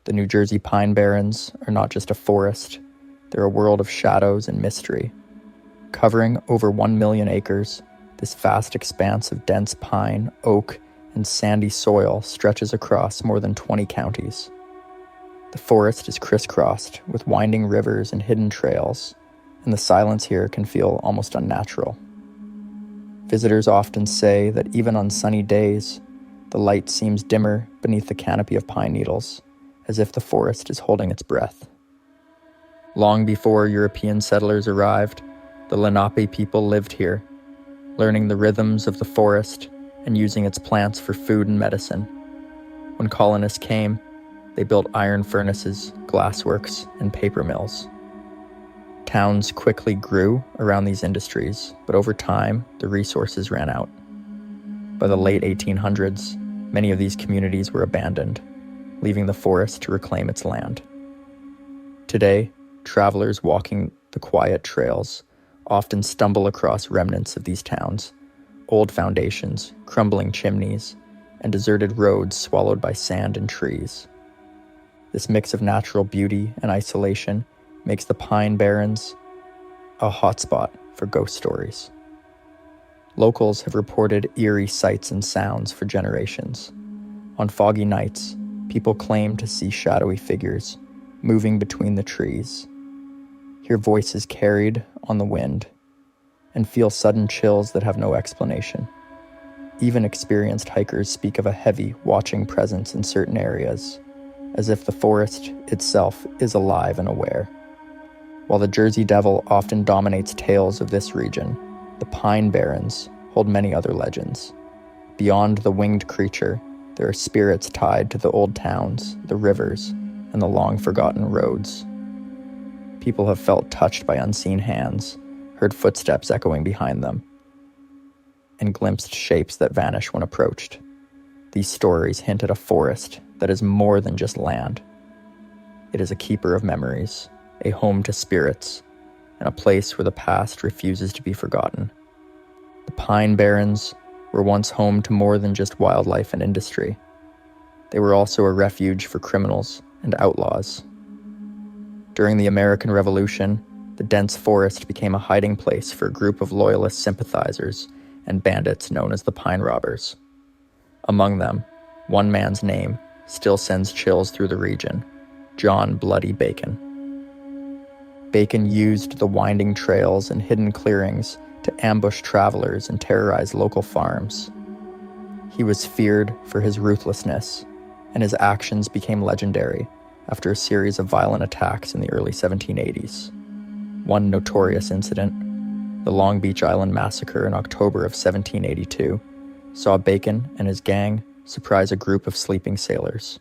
The New Jersey Pine Barrens are not just a forest, they're a world of shadows and mystery. Covering over 1 million acres, this vast expanse of dense pine, oak, and sandy soil stretches across more than 20 counties. The forest is crisscrossed with winding rivers and hidden trails, and the silence here can feel almost unnatural. Visitors often say that even on sunny days, the light seems dimmer beneath the canopy of pine needles, as if the forest is holding its breath. Long before European settlers arrived, the Lenape people lived here, learning the rhythms of the forest and using its plants for food and medicine. When colonists came, they built iron furnaces, glassworks, and paper mills. Towns quickly grew around these industries, but over time, the resources ran out. By the late 1800s, many of these communities were abandoned, leaving the forest to reclaim its land. Today, travelers walking the quiet trails often stumble across remnants of these towns, old foundations, crumbling chimneys, and deserted roads swallowed by sand and trees. This mix of natural beauty and isolation makes the Pine Barrens a hotspot for ghost stories. Locals have reported eerie sights and sounds for generations. On foggy nights, people claim to see shadowy figures moving between the trees, hear voices carried on the wind, and feel sudden chills that have no explanation. Even experienced hikers speak of a heavy, watching presence in certain areas, as if the forest itself is alive and aware. While the Jersey Devil often dominates tales of this region, the Pine Barrens hold many other legends. Beyond the winged creature, there are spirits tied to the old towns, the rivers, and the long-forgotten roads. People have felt touched by unseen hands, heard footsteps echoing behind them, and glimpsed shapes that vanish when approached. These stories hint at a forest that is more than just land. It is a keeper of memories, a home to spirits, and a place where the past refuses to be forgotten. The Pine Barrens were once home to more than just wildlife and industry. They were also a refuge for criminals and outlaws. During the American Revolution, the dense forest became a hiding place for a group of loyalist sympathizers and bandits known as the Pine Robbers. Among them, one man's name still sends chills through the region: John Bloody Bacon. Bacon used the winding trails and hidden clearings to ambush travelers and terrorize local farms. He was feared for his ruthlessness, and his actions became legendary after a series of violent attacks in the early 1780s. One notorious incident, the Long Beach Island Massacre in October of 1782, saw Bacon and his gang surprise a group of sleeping sailors,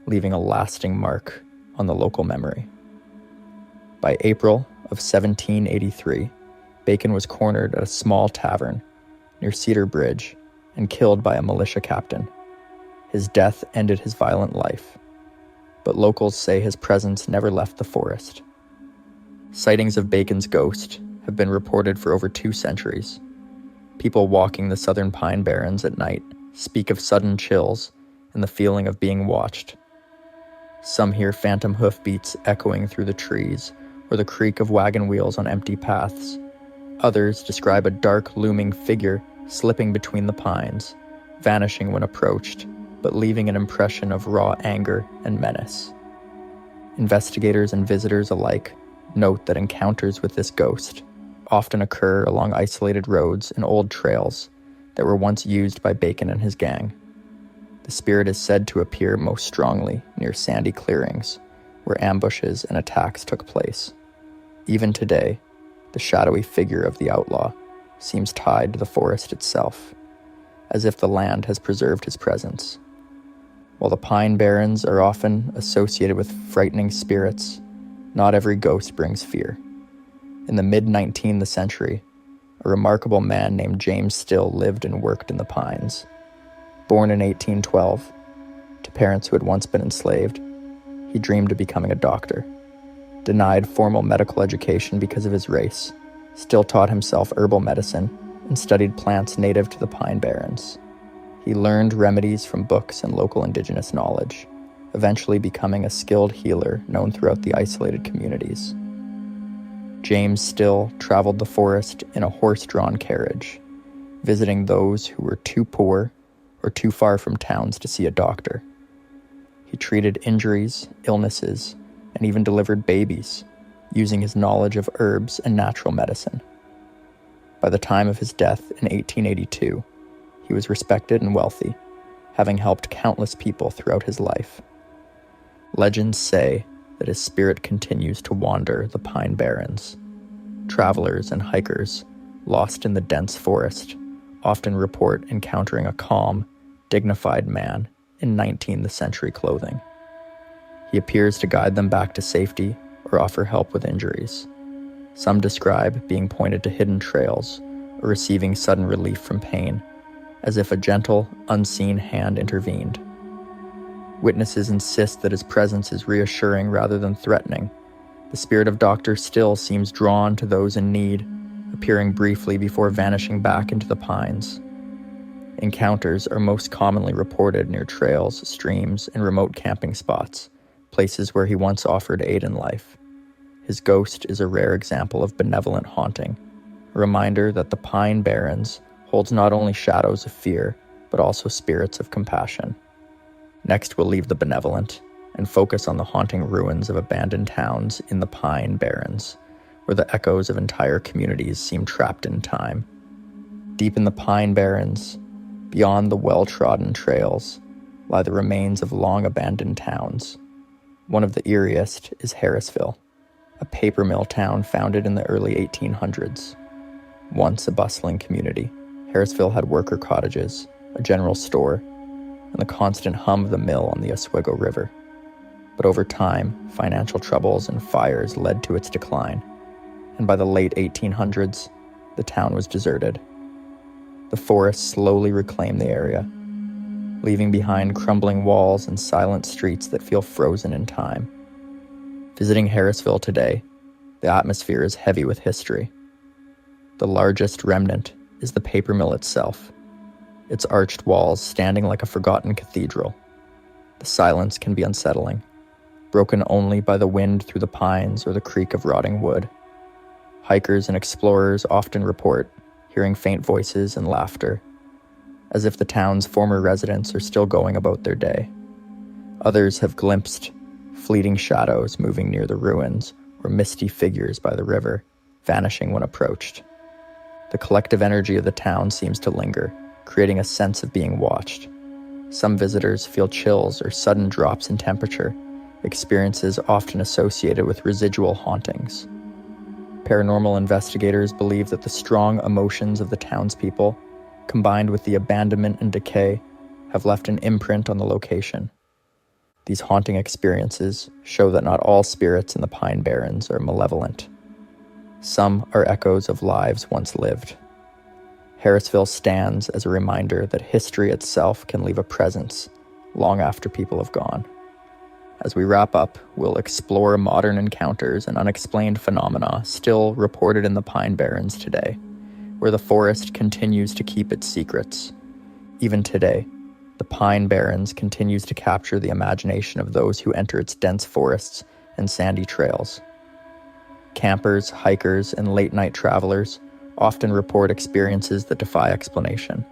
leaving a lasting mark on the local memory. By April of 1783, Bacon was cornered at a small tavern near Cedar Bridge and killed by a militia captain. His death ended his violent life, but locals say his presence never left the forest. Sightings of Bacon's ghost have been reported for over 2 centuries. People walking the southern Pine Barrens at night speak of sudden chills and the feeling of being watched. Some hear phantom hoofbeats echoing through the trees or the creak of wagon wheels on empty paths. Others describe a dark, looming figure slipping between the pines, vanishing when approached, but leaving an impression of raw anger and menace. Investigators and visitors alike note that encounters with this ghost often occur along isolated roads and old trails that were once used by Bacon and his gang. The spirit is said to appear most strongly near sandy clearings, where ambushes and attacks took place. Even today, the shadowy figure of the outlaw seems tied to the forest itself, as if the land has preserved his presence. While the Pine Barrens are often associated with frightening spirits, not every ghost brings fear. In the mid-19th century, a remarkable man named James Still lived and worked in the pines. Born in 1812, to parents who had once been enslaved, he dreamed of becoming a doctor. Denied formal medical education because of his race, Still taught himself herbal medicine and studied plants native to the Pine Barrens. He learned remedies from books and local indigenous knowledge, eventually becoming a skilled healer known throughout the isolated communities. James Still traveled the forest in a horse-drawn carriage, visiting those who were too poor or too far from towns to see a doctor. He treated injuries, illnesses, and even delivered babies, using his knowledge of herbs and natural medicine. By the time of his death in 1882, he was respected and wealthy, having helped countless people throughout his life. Legends say that his spirit continues to wander the Pine Barrens. Travelers and hikers, lost in the dense forest, often report encountering a calm, dignified man in 19th century clothing. He appears to guide them back to safety or offer help with injuries. Some describe being pointed to hidden trails or receiving sudden relief from pain, as if a gentle, unseen hand intervened. Witnesses insist that his presence is reassuring rather than threatening. The spirit of Dr. Still seems drawn to those in need, appearing briefly before vanishing back into the pines. Encounters are most commonly reported near trails, streams, and remote camping spots, places where he once offered aid in life. His ghost is a rare example of benevolent haunting, a reminder that the Pine Barrens holds not only shadows of fear, but also spirits of compassion. Next, we'll leave the benevolent and focus on the haunting ruins of abandoned towns in the Pine Barrens, where the echoes of entire communities seem trapped in time. Deep in the Pine Barrens, beyond the well-trodden trails, lie the remains of long-abandoned towns. One of the eeriest is Harrisville, a paper mill town founded in the early 1800s. Once a bustling community, Harrisville had worker cottages, a general store, and the constant hum of the mill on the Oswego River. But over time, financial troubles and fires led to its decline, and by the late 1800s, the town was deserted. The forest slowly reclaimed the area, leaving behind crumbling walls and silent streets that feel frozen in time. Visiting Harrisville today, the atmosphere is heavy with history. The largest remnant is the paper mill itself, its arched walls standing like a forgotten cathedral. The silence can be unsettling, broken only by the wind through the pines or the creak of rotting wood. Hikers and explorers often report hearing faint voices and laughter, as if the town's former residents are still going about their day. Others have glimpsed fleeting shadows moving near the ruins or misty figures by the river, vanishing when approached. The collective energy of the town seems to linger, creating a sense of being watched. Some visitors feel chills or sudden drops in temperature, experiences often associated with residual hauntings. Paranormal investigators believe that the strong emotions of the townspeople, combined with the abandonment and decay, have left an imprint on the location. These haunting experiences show that not all spirits in the Pine Barrens are malevolent. Some are echoes of lives once lived. Harrisville stands as a reminder that history itself can leave a presence long after people have gone. As we wrap up, we'll explore modern encounters and unexplained phenomena still reported in the Pine Barrens today, where the forest continues to keep its secrets. Even today, the Pine Barrens continues to capture the imagination of those who enter its dense forests and sandy trails. Campers, hikers, and late-night travelers often report experiences that defy explanation.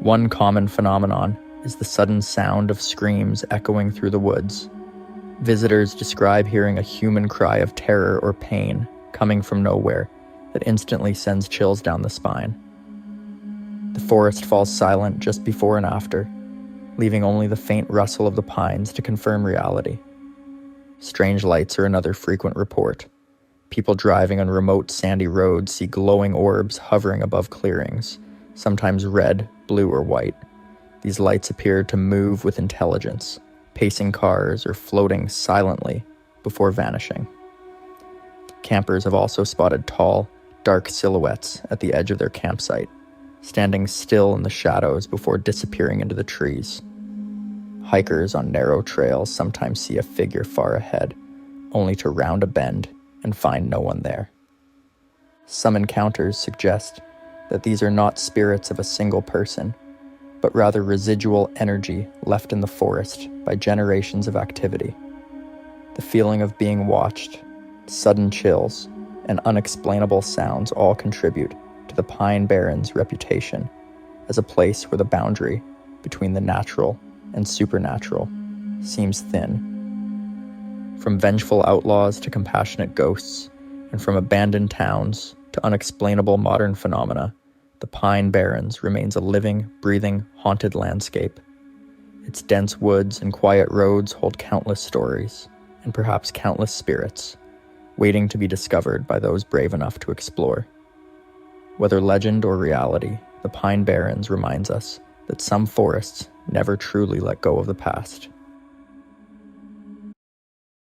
One common phenomenon is the sudden sound of screams echoing through the woods. Visitors describe hearing a human cry of terror or pain coming from nowhere that instantly sends chills down the spine. The forest falls silent just before and after, leaving only the faint rustle of the pines to confirm reality. Strange lights are another frequent report. People driving on remote sandy roads see glowing orbs hovering above clearings, sometimes red, blue, or white. These lights appear to move with intelligence, pacing cars or floating silently before vanishing. Campers have also spotted tall, dark silhouettes at the edge of their campsite, standing still in the shadows before disappearing into the trees. Hikers on narrow trails sometimes see a figure far ahead, only to round a bend and find no one there. Some encounters suggest that these are not spirits of a single person, but rather residual energy left in the forest by generations of activity. The feeling of being watched, sudden chills, and unexplainable sounds all contribute to the Pine Barrens' reputation as a place where the boundary between the natural and supernatural seems thin. From vengeful outlaws to compassionate ghosts, and from abandoned towns to unexplainable modern phenomena, the Pine Barrens remains a living, breathing, haunted landscape. Its dense woods and quiet roads hold countless stories, and perhaps countless spirits, waiting to be discovered by those brave enough to explore. Whether legend or reality, the Pine Barrens reminds us that some forests never truly let go of the past.